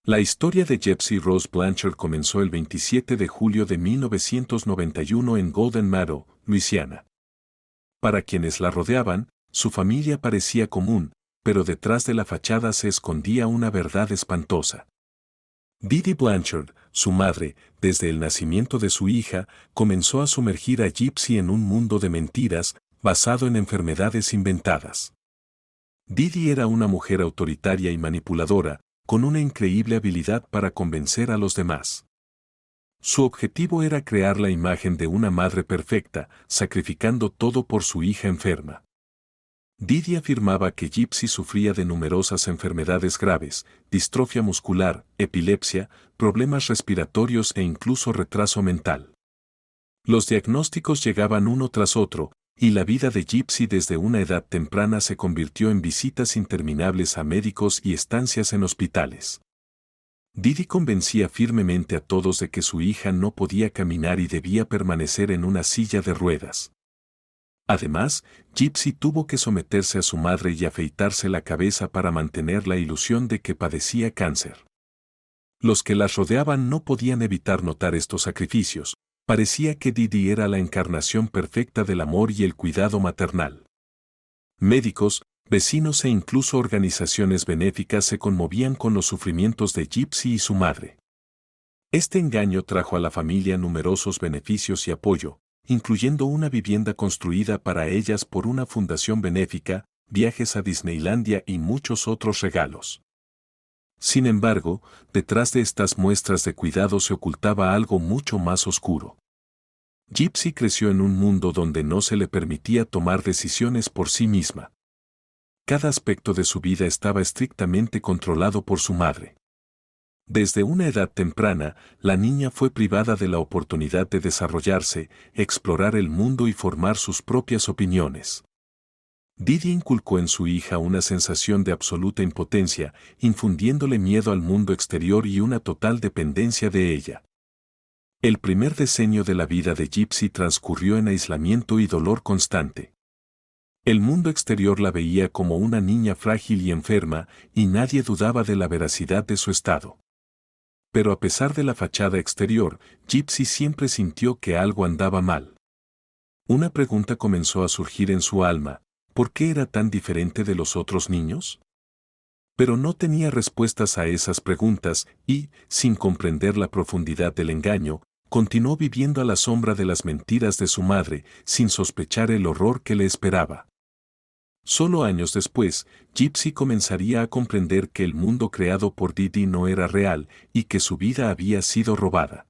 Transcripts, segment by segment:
La historia de Gypsy Rose Blanchard comenzó el 27 de julio de 1991 en Golden Meadow, Luisiana. Para quienes la rodeaban, su familia parecía común, pero detrás de la fachada se escondía una verdad espantosa. Dee Dee Blanchard, su madre, desde el nacimiento de su hija, comenzó a sumergir a Gypsy en un mundo de mentiras, basado en enfermedades inventadas. Dee Dee era una mujer autoritaria y manipuladora, con una increíble habilidad para convencer a los demás. Su objetivo era crear la imagen de una madre perfecta, sacrificando todo por su hija enferma. Dee Dee afirmaba que Gypsy sufría de numerosas enfermedades graves, distrofia muscular, epilepsia, problemas respiratorios e incluso retraso mental. Los diagnósticos llegaban uno tras otro, y la vida de Gypsy desde una edad temprana se convirtió en visitas interminables a médicos y estancias en hospitales. Dee Dee convencía firmemente a todos de que su hija no podía caminar y debía permanecer en una silla de ruedas. Además, Gypsy tuvo que someterse a su madre y afeitarse la cabeza para mantener la ilusión de que padecía cáncer. Los que las rodeaban no podían evitar notar estos sacrificios. Parecía que Dee Dee era la encarnación perfecta del amor y el cuidado maternal. Médicos, vecinos e incluso organizaciones benéficas se conmovían con los sufrimientos de Gypsy y su madre. Este engaño trajo a la familia numerosos beneficios y apoyo, incluyendo una vivienda construida para ellas por una fundación benéfica, viajes a Disneylandia y muchos otros regalos. Sin embargo, detrás de estas muestras de cuidado se ocultaba algo mucho más oscuro. Gypsy creció en un mundo donde no se le permitía tomar decisiones por sí misma. Cada aspecto de su vida estaba estrictamente controlado por su madre. Desde una edad temprana, la niña fue privada de la oportunidad de desarrollarse, explorar el mundo y formar sus propias opiniones. Dee Dee inculcó en su hija una sensación de absoluta impotencia, infundiéndole miedo al mundo exterior y una total dependencia de ella. El primer decenio de la vida de Gypsy transcurrió en aislamiento y dolor constante. El mundo exterior la veía como una niña frágil y enferma, y nadie dudaba de la veracidad de su estado. Pero a pesar de la fachada exterior, Gypsy siempre sintió que algo andaba mal. Una pregunta comenzó a surgir en su alma: ¿por qué era tan diferente de los otros niños? Pero no tenía respuestas a esas preguntas y, sin comprender la profundidad del engaño, continuó viviendo a la sombra de las mentiras de su madre, sin sospechar el horror que le esperaba. Solo años después, Gypsy comenzaría a comprender que el mundo creado por Dee Dee no era real y que su vida había sido robada.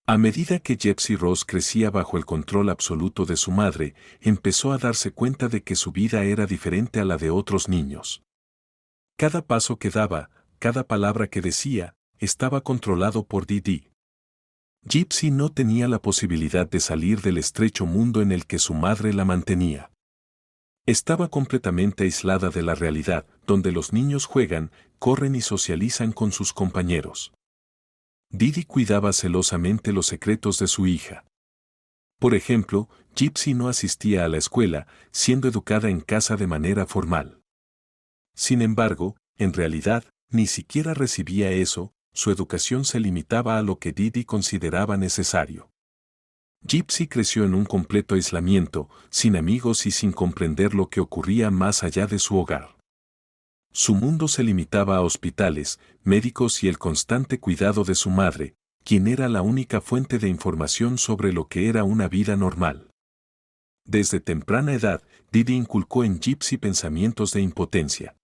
A medida que Gypsy Rose crecía bajo el control absoluto de su madre, empezó a darse cuenta de que su vida era diferente a la de otros niños. Cada paso que daba, cada palabra que decía, estaba controlado por Dee Dee. Gypsy no tenía la posibilidad de salir del estrecho mundo en el que su madre la mantenía. Estaba completamente aislada de la realidad, donde los niños juegan, corren y socializan con sus compañeros. Dee Dee cuidaba celosamente los secretos de su hija. Por ejemplo, Gypsy no asistía a la escuela, siendo educada en casa de manera formal. Sin embargo, en realidad, ni siquiera recibía eso, su educación se limitaba a lo que Dee Dee consideraba necesario. Gypsy creció en un completo aislamiento, sin amigos y sin comprender lo que ocurría más allá de su hogar. Su mundo se limitaba a hospitales, médicos y el constante cuidado de su madre, quien era la única fuente de información sobre lo que era una vida normal. Desde temprana edad, Dee Dee inculcó en Gypsy pensamientos de impotencia.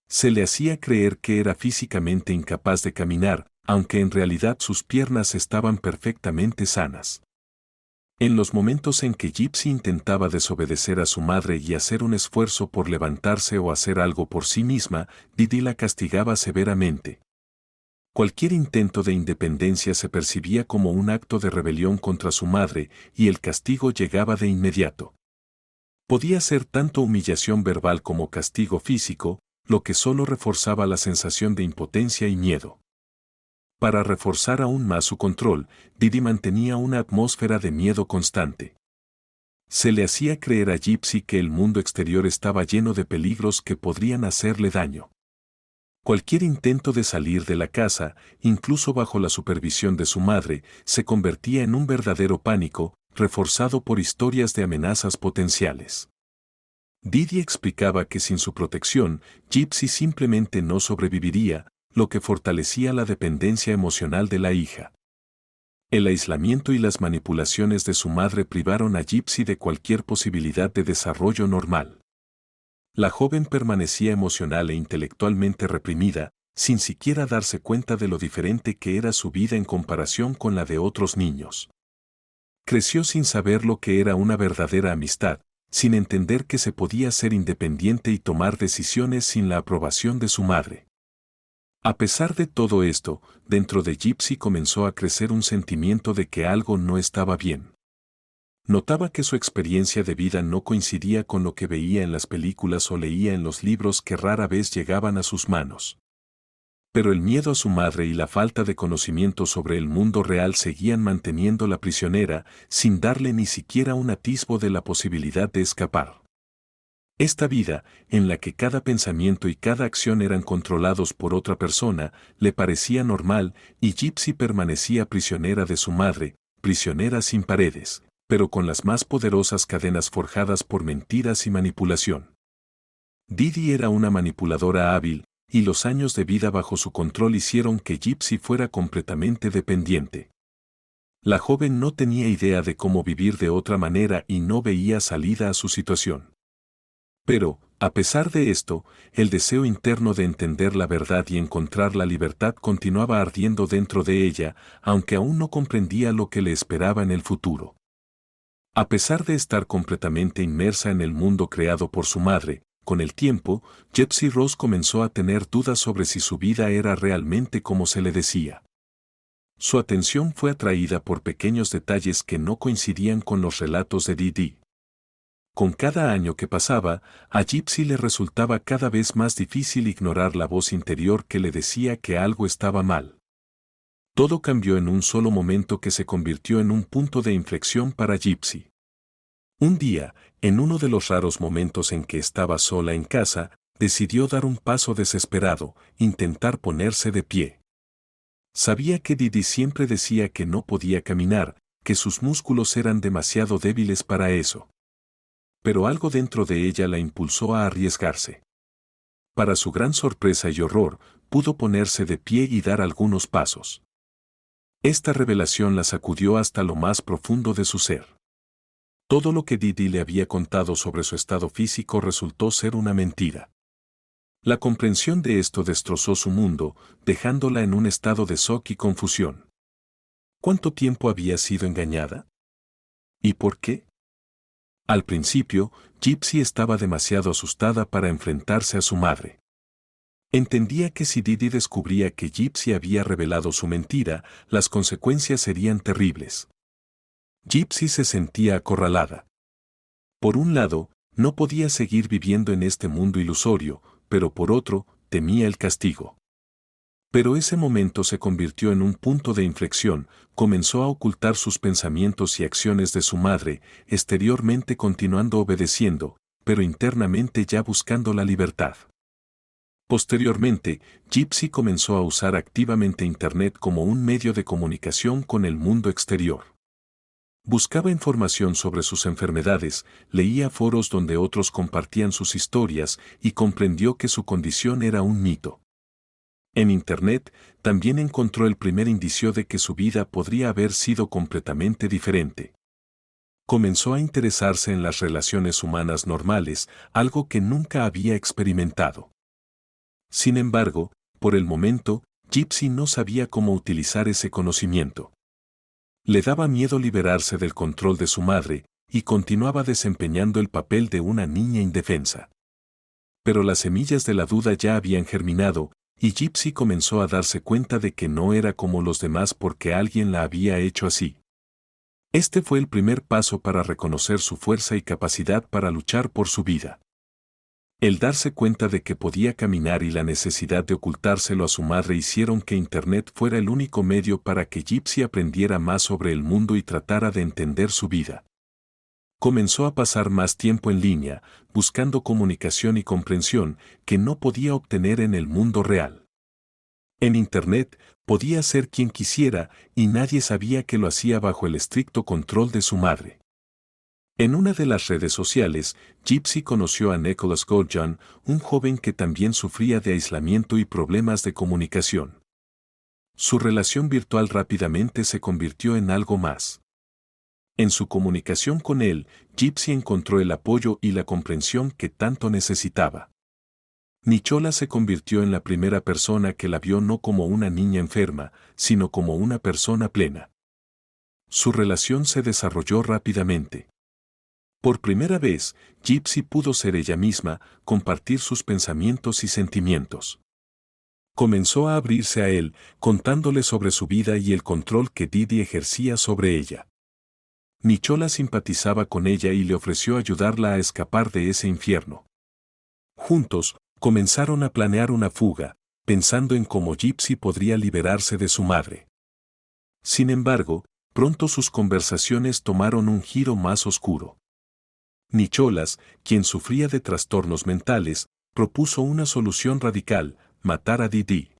Se le hacía creer que era físicamente incapaz de caminar, aunque en realidad sus piernas estaban perfectamente sanas. En los momentos en que Gypsy intentaba desobedecer a su madre y hacer un esfuerzo por levantarse o hacer algo por sí misma, Dee Dee la castigaba severamente. Cualquier intento de independencia se percibía como un acto de rebelión contra su madre, y el castigo llegaba de inmediato. Podía ser tanto humillación verbal como castigo físico, lo que solo reforzaba la sensación de impotencia y miedo. Para reforzar aún más su control, Dee Dee mantenía una atmósfera de miedo constante. Se le hacía creer a Gypsy que el mundo exterior estaba lleno de peligros que podrían hacerle daño. Cualquier intento de salir de la casa, incluso bajo la supervisión de su madre, se convertía en un verdadero pánico, reforzado por historias de amenazas potenciales. Didi explicaba que sin su protección, Gypsy simplemente no sobreviviría, lo que fortalecía la dependencia emocional de la hija. El aislamiento y las manipulaciones de su madre privaron a Gypsy de cualquier posibilidad de desarrollo normal. La joven permanecía emocional e intelectualmente reprimida, sin siquiera darse cuenta de lo diferente que era su vida en comparación con la de otros niños. Creció sin saber lo que era una verdadera amistad, sin entender que se podía ser independiente y tomar decisiones sin la aprobación de su madre. A pesar de todo esto, dentro de Gypsy comenzó a crecer un sentimiento de que algo no estaba bien. Notaba que su experiencia de vida no coincidía con lo que veía en las películas o leía en los libros que rara vez llegaban a sus manos. Pero el miedo a su madre y la falta de conocimiento sobre el mundo real seguían manteniéndola prisionera, sin darle ni siquiera un atisbo de la posibilidad de escapar. Esta vida, en la que cada pensamiento y cada acción eran controlados por otra persona, le parecía normal, y Gypsy permanecía prisionera de su madre, prisionera sin paredes, pero con las más poderosas cadenas forjadas por mentiras y manipulación. Didi era una manipuladora hábil, y los años de vida bajo su control hicieron que Gypsy fuera completamente dependiente. La joven no tenía idea de cómo vivir de otra manera y no veía salida a su situación. Pero, a pesar de esto, el deseo interno de entender la verdad y encontrar la libertad continuaba ardiendo dentro de ella, aunque aún no comprendía lo que le esperaba en el futuro. A pesar de estar completamente inmersa en el mundo creado por su madre, con el tiempo, Gypsy Rose comenzó a tener dudas sobre si su vida era realmente como se le decía. Su atención fue atraída por pequeños detalles que no coincidían con los relatos de Didi. Con cada año que pasaba, a Gypsy le resultaba cada vez más difícil ignorar la voz interior que le decía que algo estaba mal. Todo cambió en un solo momento que se convirtió en un punto de inflexión para Gypsy. Un día, en uno de los raros momentos en que estaba sola en casa, decidió dar un paso desesperado, intentar ponerse de pie. Sabía que Didi siempre decía que no podía caminar, que sus músculos eran demasiado débiles para eso. Pero algo dentro de ella la impulsó a arriesgarse. Para su gran sorpresa y horror, pudo ponerse de pie y dar algunos pasos. Esta revelación la sacudió hasta lo más profundo de su ser. Todo lo que Didi le había contado sobre su estado físico resultó ser una mentira. La comprensión de esto destrozó su mundo, dejándola en un estado de shock y confusión. ¿Cuánto tiempo había sido engañada? ¿Y por qué? Al principio, Gypsy estaba demasiado asustada para enfrentarse a su madre. Entendía que si Didi descubría que Gypsy había revelado su mentira, las consecuencias serían terribles. Gypsy se sentía acorralada. Por un lado, no podía seguir viviendo en este mundo ilusorio, pero por otro, temía el castigo. Pero ese momento se convirtió en un punto de inflexión, comenzó a ocultar sus pensamientos y acciones de su madre, exteriormente continuando obedeciendo, pero internamente ya buscando la libertad. Posteriormente, Gypsy comenzó a usar activamente Internet como un medio de comunicación con el mundo exterior. Buscaba información sobre sus enfermedades, leía foros donde otros compartían sus historias y comprendió que su condición era un mito. En Internet, también encontró el primer indicio de que su vida podría haber sido completamente diferente. Comenzó a interesarse en las relaciones humanas normales, algo que nunca había experimentado. Sin embargo, por el momento, Gypsy no sabía cómo utilizar ese conocimiento. Le daba miedo liberarse del control de su madre, y continuaba desempeñando el papel de una niña indefensa. Pero las semillas de la duda ya habían germinado, y Gypsy comenzó a darse cuenta de que no era como los demás porque alguien la había hecho así. Este fue el primer paso para reconocer su fuerza y capacidad para luchar por su vida. El darse cuenta de que podía caminar y la necesidad de ocultárselo a su madre hicieron que Internet fuera el único medio para que Gypsy aprendiera más sobre el mundo y tratara de entender su vida. Comenzó a pasar más tiempo en línea, buscando comunicación y comprensión que no podía obtener en el mundo real. En Internet, podía ser quien quisiera y nadie sabía que lo hacía bajo el estricto control de su madre. En una de las redes sociales, Gypsy conoció a Nicholas Goldjan, un joven que también sufría de aislamiento y problemas de comunicación. Su relación virtual rápidamente se convirtió en algo más. En su comunicación con él, Gypsy encontró el apoyo y la comprensión que tanto necesitaba. Nicholas se convirtió en la primera persona que la vio no como una niña enferma, sino como una persona plena. Su relación se desarrolló rápidamente. Por primera vez, Gypsy pudo ser ella misma, compartir sus pensamientos y sentimientos. Comenzó a abrirse a él, contándole sobre su vida y el control que Didi ejercía sobre ella. Nicholas simpatizaba con ella y le ofreció ayudarla a escapar de ese infierno. Juntos, comenzaron a planear una fuga, pensando en cómo Gypsy podría liberarse de su madre. Sin embargo, pronto sus conversaciones tomaron un giro más oscuro. Nicholas, quien sufría de trastornos mentales, propuso una solución radical: matar a Didi.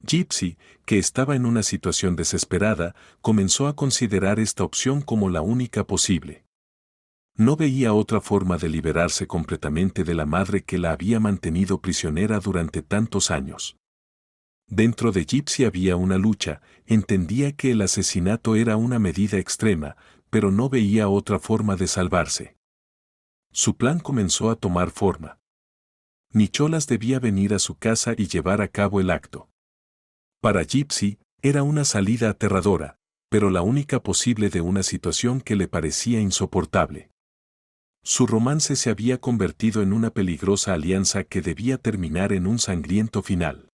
Gypsy, que estaba en una situación desesperada, comenzó a considerar esta opción como la única posible. No veía otra forma de liberarse completamente de la madre que la había mantenido prisionera durante tantos años. Dentro de Gypsy había una lucha, entendía que el asesinato era una medida extrema, pero no veía otra forma de salvarse. Su plan comenzó a tomar forma. Nicholas debía venir a su casa y llevar a cabo el acto. Para Gypsy, era una salida aterradora, pero la única posible de una situación que le parecía insoportable. Su romance se había convertido en una peligrosa alianza que debía terminar en un sangriento final.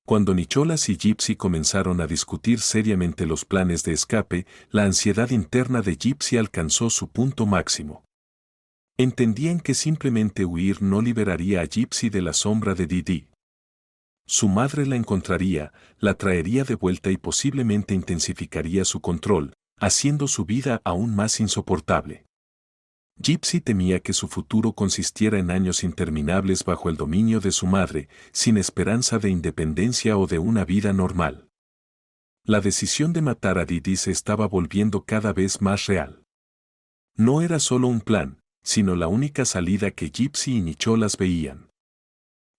Cuando Nicholas y Gypsy comenzaron a discutir seriamente los planes de escape, la ansiedad interna de Gypsy alcanzó su punto máximo. Entendían que simplemente huir no liberaría a Gypsy de la sombra de Didi. Su madre la encontraría, la traería de vuelta y posiblemente intensificaría su control, haciendo su vida aún más insoportable. Gypsy temía que su futuro consistiera en años interminables bajo el dominio de su madre, sin esperanza de independencia o de una vida normal. La decisión de matar a Didi se estaba volviendo cada vez más real. No era solo un plan, sino la única salida que Gypsy y Nicholas veían.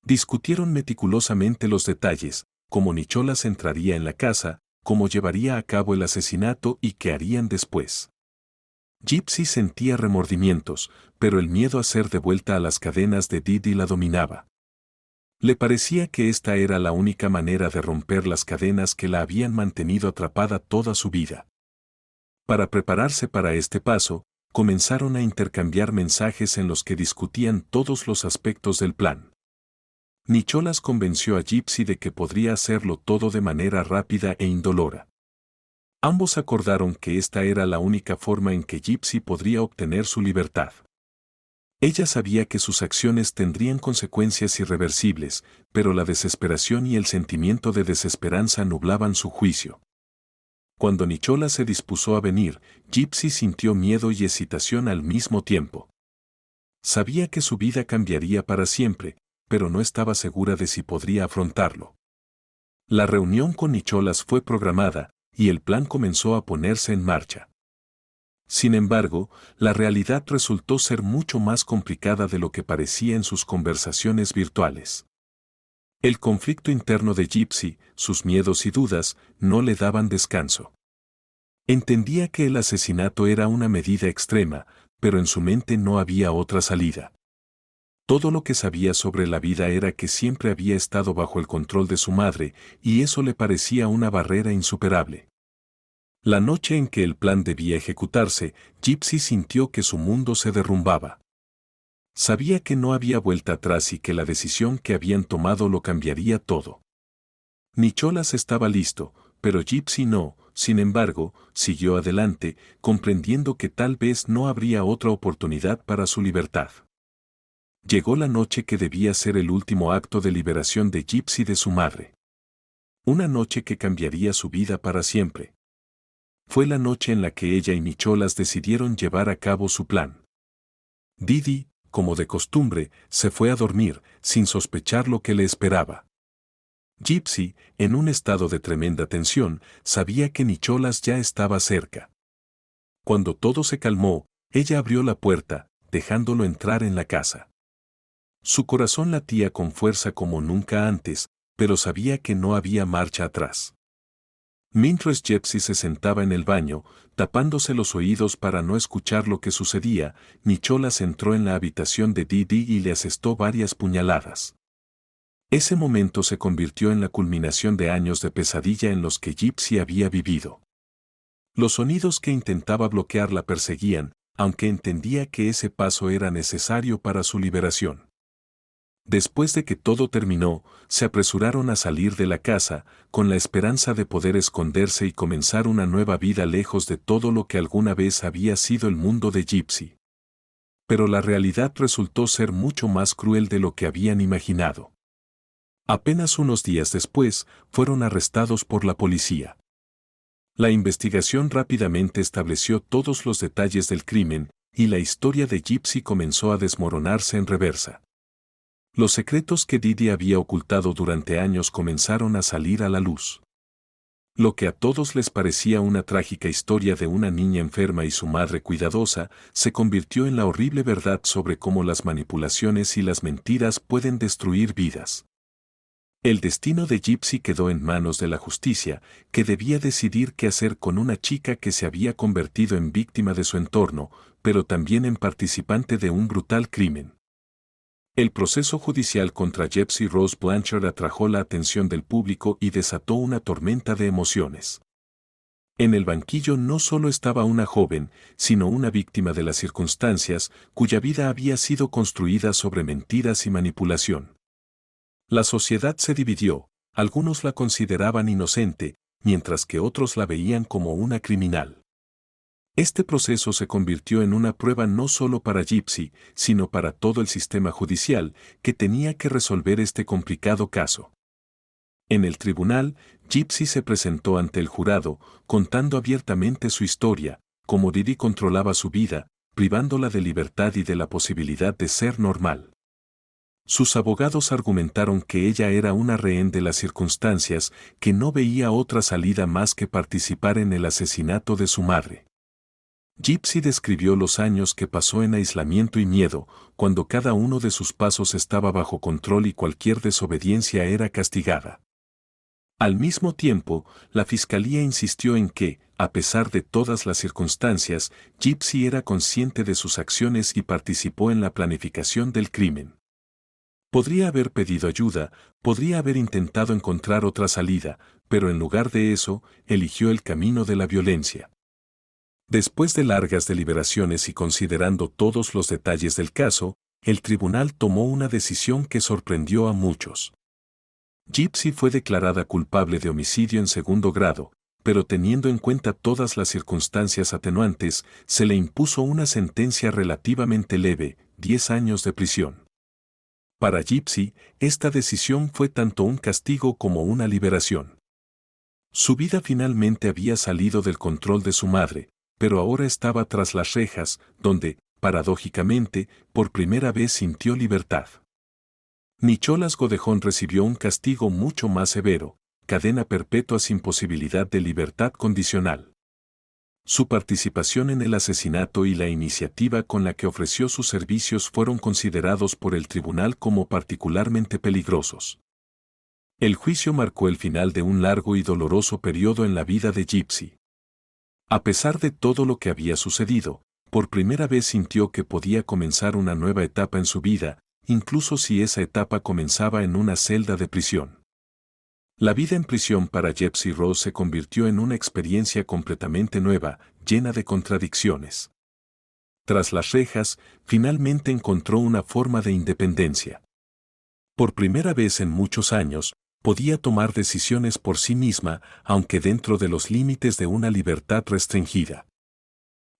Discutieron meticulosamente los detalles: cómo Nicholas entraría en la casa, cómo llevaría a cabo el asesinato y qué harían después. Gypsy sentía remordimientos, pero el miedo a ser devuelta a las cadenas de Didi la dominaba. Le parecía que esta era la única manera de romper las cadenas que la habían mantenido atrapada toda su vida. Para prepararse para este paso, comenzaron a intercambiar mensajes en los que discutían todos los aspectos del plan. Nicholas convenció a Gypsy de que podría hacerlo todo de manera rápida e indolora. Ambos acordaron que esta era la única forma en que Gypsy podría obtener su libertad. Ella sabía que sus acciones tendrían consecuencias irreversibles, pero la desesperación y el sentimiento de desesperanza nublaban su juicio. Cuando Nicholas se dispuso a venir, Gypsy sintió miedo y excitación al mismo tiempo. Sabía que su vida cambiaría para siempre, pero no estaba segura de si podría afrontarlo. La reunión con Nicholas fue programada, y el plan comenzó a ponerse en marcha. Sin embargo, la realidad resultó ser mucho más complicada de lo que parecía en sus conversaciones virtuales. El conflicto interno de Gypsy, sus miedos y dudas, no le daban descanso. Entendía que el asesinato era una medida extrema, pero en su mente no había otra salida. Todo lo que sabía sobre la vida era que siempre había estado bajo el control de su madre, y eso le parecía una barrera insuperable. La noche en que el plan debía ejecutarse, Gypsy sintió que su mundo se derrumbaba. Sabía que no había vuelta atrás y que la decisión que habían tomado lo cambiaría todo. Nicholas estaba listo, pero Gypsy no. Sin embargo, siguió adelante, comprendiendo que tal vez no habría otra oportunidad para su libertad. Llegó la noche que debía ser el último acto de liberación de Gypsy de su madre. Una noche que cambiaría su vida para siempre. fue la noche en la que ella y Nicholas decidieron llevar a cabo su plan. Didi, como de costumbre, se fue a dormir, sin sospechar lo que le esperaba. Gypsy, en un estado de tremenda tensión, sabía que Nicholas ya estaba cerca. Cuando todo se calmó, ella abrió la puerta, dejándolo entrar en la casa. Su corazón latía con fuerza como nunca antes, pero sabía que no había marcha atrás. Mientras Gypsy se sentaba en el baño, tapándose los oídos para no escuchar lo que sucedía, Nicholas entró en la habitación de Didi y le asestó varias puñaladas. Ese momento se convirtió en la culminación de años de pesadilla en los que Gypsy había vivido. Los sonidos que intentaba bloquear la perseguían, aunque entendía que ese paso era necesario para su liberación. Después de que todo terminó, se apresuraron a salir de la casa, con la esperanza de poder esconderse y comenzar una nueva vida lejos de todo lo que alguna vez había sido el mundo de Gypsy. Pero la realidad resultó ser mucho más cruel de lo que habían imaginado. Apenas unos días después, fueron arrestados por la policía. La investigación rápidamente estableció todos los detalles del crimen, y la historia de Gypsy comenzó a desmoronarse en reversa. Los secretos que Didi había ocultado durante años comenzaron a salir a la luz. Lo que a todos les parecía una trágica historia de una niña enferma y su madre cuidadosa, se convirtió en la horrible verdad sobre cómo las manipulaciones y las mentiras pueden destruir vidas. El destino de Gypsy quedó en manos de la justicia, que debía decidir qué hacer con una chica que se había convertido en víctima de su entorno, pero también en participante de un brutal crimen. El proceso judicial contra Gypsy Rose Blanchard atrajo la atención del público y desató una tormenta de emociones. En el banquillo no solo estaba una joven, sino una víctima de las circunstancias, cuya vida había sido construida sobre mentiras y manipulación. La sociedad se dividió, algunos la consideraban inocente, mientras que otros la veían como una criminal. Este proceso se convirtió en una prueba no solo para Gypsy, sino para todo el sistema judicial, que tenía que resolver este complicado caso. En el tribunal, Gypsy se presentó ante el jurado, contando abiertamente su historia, cómo Didi controlaba su vida, privándola de libertad y de la posibilidad de ser normal. Sus abogados argumentaron que ella era una rehén de las circunstancias, que no veía otra salida más que participar en el asesinato de su madre. Gypsy describió los años que pasó en aislamiento y miedo, cuando cada uno de sus pasos estaba bajo control y cualquier desobediencia era castigada. Al mismo tiempo, la fiscalía insistió en que, a pesar de todas las circunstancias, Gypsy era consciente de sus acciones y participó en la planificación del crimen. Podría haber pedido ayuda, podría haber intentado encontrar otra salida, pero en lugar de eso, eligió el camino de la violencia. Después de largas deliberaciones y considerando todos los detalles del caso, el tribunal tomó una decisión que sorprendió a muchos. Gypsy fue declarada culpable de homicidio en segundo grado, pero teniendo en cuenta todas las circunstancias atenuantes, se le impuso una sentencia relativamente leve, 10 años de prisión. Para Gypsy, esta decisión fue tanto un castigo como una liberación. Su vida finalmente había salido del control de su madre, pero ahora estaba tras las rejas, donde, paradójicamente, por primera vez sintió libertad. Nicholas Godejón recibió un castigo mucho más severo, cadena perpetua sin posibilidad de libertad condicional. Su participación en el asesinato y la iniciativa con la que ofreció sus servicios fueron considerados por el tribunal como particularmente peligrosos. El juicio marcó el final de un largo y doloroso periodo en la vida de Gypsy. A pesar de todo lo que había sucedido, por primera vez sintió que podía comenzar una nueva etapa en su vida, incluso si esa etapa comenzaba en una celda de prisión. La vida en prisión para Gypsy Rose se convirtió en una experiencia completamente nueva, llena de contradicciones. Tras las rejas, finalmente encontró una forma de independencia. Por primera vez en muchos años, podía tomar decisiones por sí misma, aunque dentro de los límites de una libertad restringida.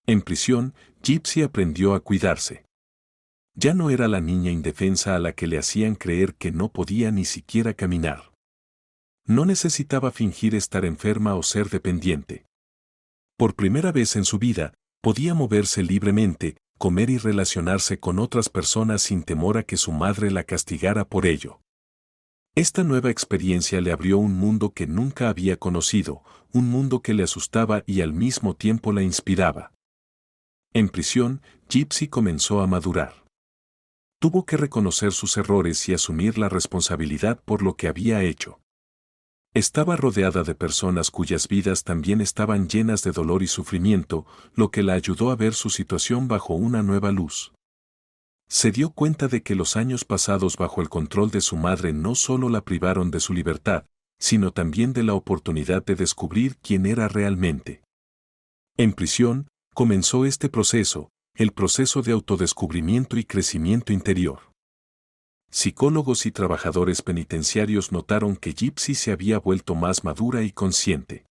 En prisión, Gypsy aprendió a cuidarse. Ya no era la niña indefensa a la que le hacían creer que no podía ni siquiera caminar. No necesitaba fingir estar enferma o ser dependiente. Por primera vez en su vida, podía moverse libremente, comer y relacionarse con otras personas sin temor a que su madre la castigara por ello. Esta nueva experiencia le abrió un mundo que nunca había conocido, un mundo que le asustaba y al mismo tiempo la inspiraba. En prisión, Gypsy comenzó a madurar. Tuvo que reconocer sus errores y asumir la responsabilidad por lo que había hecho. Estaba rodeada de personas cuyas vidas también estaban llenas de dolor y sufrimiento, lo que la ayudó a ver su situación bajo una nueva luz. Se dio cuenta de que los años pasados bajo el control de su madre no solo la privaron de su libertad, sino también de la oportunidad de descubrir quién era realmente. En prisión, comenzó este proceso, el proceso de autodescubrimiento y crecimiento interior. Psicólogos y trabajadores penitenciarios notaron que Gypsy se había vuelto más madura y consciente.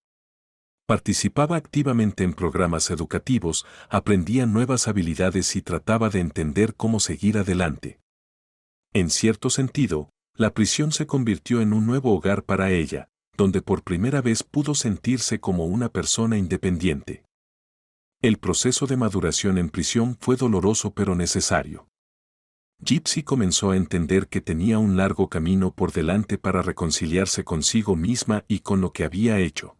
Participaba activamente en programas educativos, aprendía nuevas habilidades y trataba de entender cómo seguir adelante. En cierto sentido, la prisión se convirtió en un nuevo hogar para ella, donde por primera vez pudo sentirse como una persona independiente. El proceso de maduración en prisión fue doloroso pero necesario. Gypsy comenzó a entender que tenía un largo camino por delante para reconciliarse consigo misma y con lo que había hecho.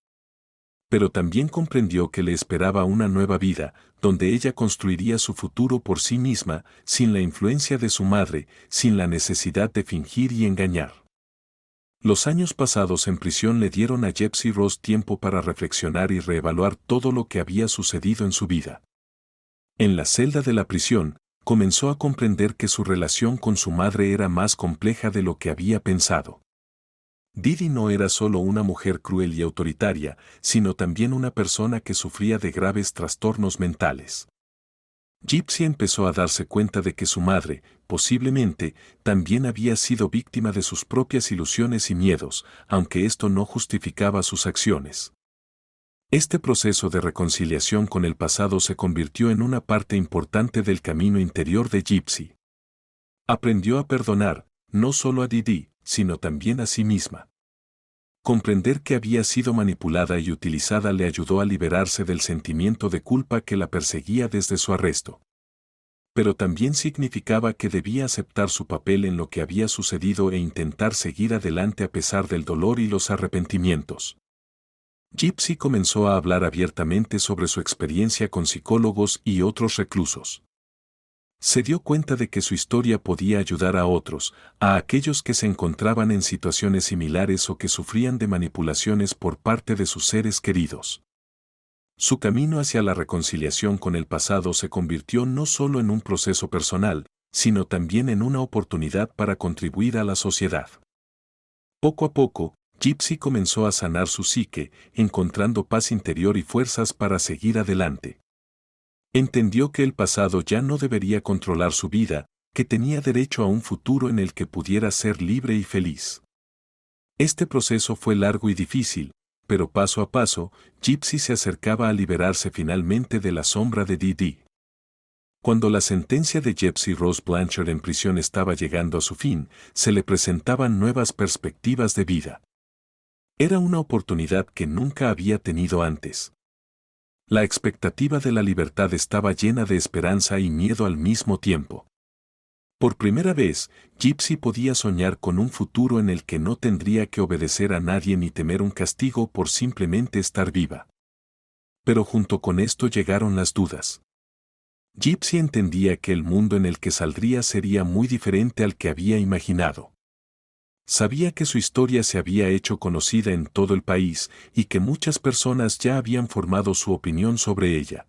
Pero también comprendió que le esperaba una nueva vida, donde ella construiría su futuro por sí misma, sin la influencia de su madre, sin la necesidad de fingir y engañar. Los años pasados en prisión le dieron a Gypsy Rose tiempo para reflexionar y reevaluar todo lo que había sucedido en su vida. En la celda de la prisión, comenzó a comprender que su relación con su madre era más compleja de lo que había pensado. Didi no era solo una mujer cruel y autoritaria, sino también una persona que sufría de graves trastornos mentales. Gypsy empezó a darse cuenta de que su madre, posiblemente, también había sido víctima de sus propias ilusiones y miedos, aunque esto no justificaba sus acciones. Este proceso de reconciliación con el pasado se convirtió en una parte importante del camino interior de Gypsy. Aprendió a perdonar, no solo a Didi, sino también a sí misma. Comprender que había sido manipulada y utilizada le ayudó a liberarse del sentimiento de culpa que la perseguía desde su arresto. Pero también significaba que debía aceptar su papel en lo que había sucedido e intentar seguir adelante a pesar del dolor y los arrepentimientos. Gypsy comenzó a hablar abiertamente sobre su experiencia con psicólogos y otros reclusos. Se dio cuenta de que su historia podía ayudar a otros, a aquellos que se encontraban en situaciones similares o que sufrían de manipulaciones por parte de sus seres queridos. Su camino hacia la reconciliación con el pasado se convirtió no solo en un proceso personal, sino también en una oportunidad para contribuir a la sociedad. Poco a poco, Gypsy comenzó a sanar su psique, encontrando paz interior y fuerzas para seguir adelante. Entendió que el pasado ya no debería controlar su vida, que tenía derecho a un futuro en el que pudiera ser libre y feliz. Este proceso fue largo y difícil, pero paso a paso, Gypsy se acercaba a liberarse finalmente de la sombra de Didi. Cuando la sentencia de Gypsy Rose Blanchard en prisión estaba llegando a su fin, se le presentaban nuevas perspectivas de vida. Era una oportunidad que nunca había tenido antes. La expectativa de la libertad estaba llena de esperanza y miedo al mismo tiempo. Por primera vez, Gypsy podía soñar con un futuro en el que no tendría que obedecer a nadie ni temer un castigo por simplemente estar viva. Pero junto con esto llegaron las dudas. Gypsy entendía que el mundo en el que saldría sería muy diferente al que había imaginado. Sabía que su historia se había hecho conocida en todo el país y que muchas personas ya habían formado su opinión sobre ella.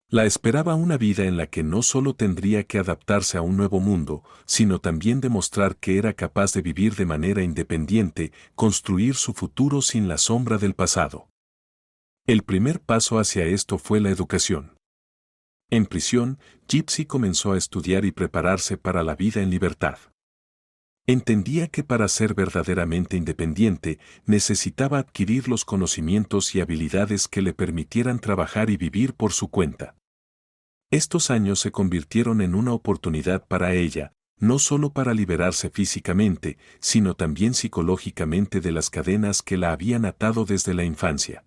La esperaba una vida en la que no solo tendría que adaptarse a un nuevo mundo, sino también demostrar que era capaz de vivir de manera independiente, construir su futuro sin la sombra del pasado. El primer paso hacia esto fue la educación. En prisión, Gypsy comenzó a estudiar y prepararse para la vida en libertad. Entendía que para ser verdaderamente independiente necesitaba adquirir los conocimientos y habilidades que le permitieran trabajar y vivir por su cuenta. Estos años se convirtieron en una oportunidad para ella, no solo para liberarse físicamente, sino también psicológicamente de las cadenas que la habían atado desde la infancia.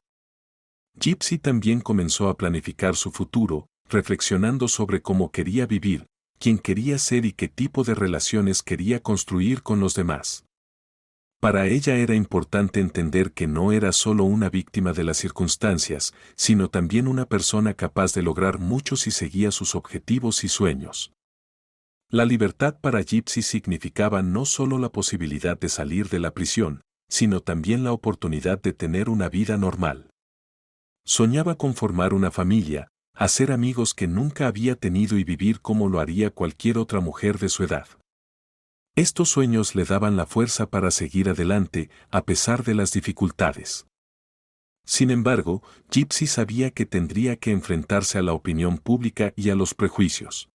Gypsy también comenzó a planificar su futuro, reflexionando sobre cómo quería vivir, quién quería ser y qué tipo de relaciones quería construir con los demás. Para ella era importante entender que no era solo una víctima de las circunstancias, sino también una persona capaz de lograr mucho si seguía sus objetivos y sueños. La libertad para Gypsy significaba no solo la posibilidad de salir de la prisión, sino también la oportunidad de tener una vida normal. Soñaba con formar una familia, hacer amigos que nunca había tenido y vivir como lo haría cualquier otra mujer de su edad. Estos sueños le daban la fuerza para seguir adelante a pesar de las dificultades. Sin embargo, Gypsy sabía que tendría que enfrentarse a la opinión pública y a los prejuicios.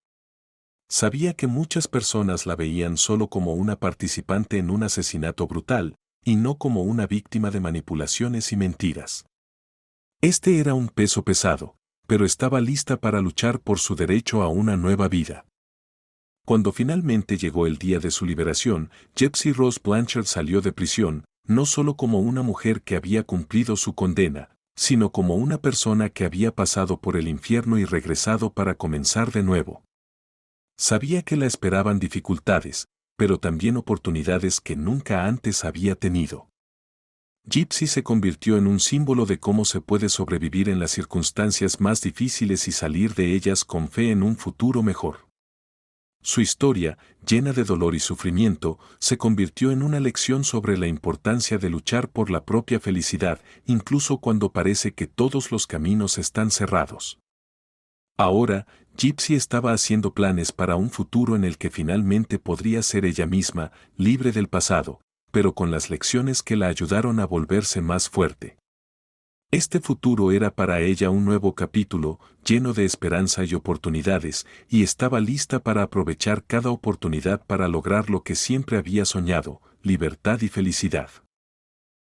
Sabía que muchas personas la veían solo como una participante en un asesinato brutal, y no como una víctima de manipulaciones y mentiras. Este era un peso pesado, pero estaba lista para luchar por su derecho a una nueva vida. Cuando finalmente llegó el día de su liberación, Gypsy Rose Blanchard salió de prisión, no solo como una mujer que había cumplido su condena, sino como una persona que había pasado por el infierno y regresado para comenzar de nuevo. Sabía que la esperaban dificultades, pero también oportunidades que nunca antes había tenido. Gypsy se convirtió en un símbolo de cómo se puede sobrevivir en las circunstancias más difíciles y salir de ellas con fe en un futuro mejor. Su historia, llena de dolor y sufrimiento, se convirtió en una lección sobre la importancia de luchar por la propia felicidad, incluso cuando parece que todos los caminos están cerrados. Ahora, Gypsy estaba haciendo planes para un futuro en el que finalmente podría ser ella misma, libre del pasado, pero con las lecciones que la ayudaron a volverse más fuerte. Este futuro era para ella un nuevo capítulo, lleno de esperanza y oportunidades, y estaba lista para aprovechar cada oportunidad para lograr lo que siempre había soñado, libertad y felicidad.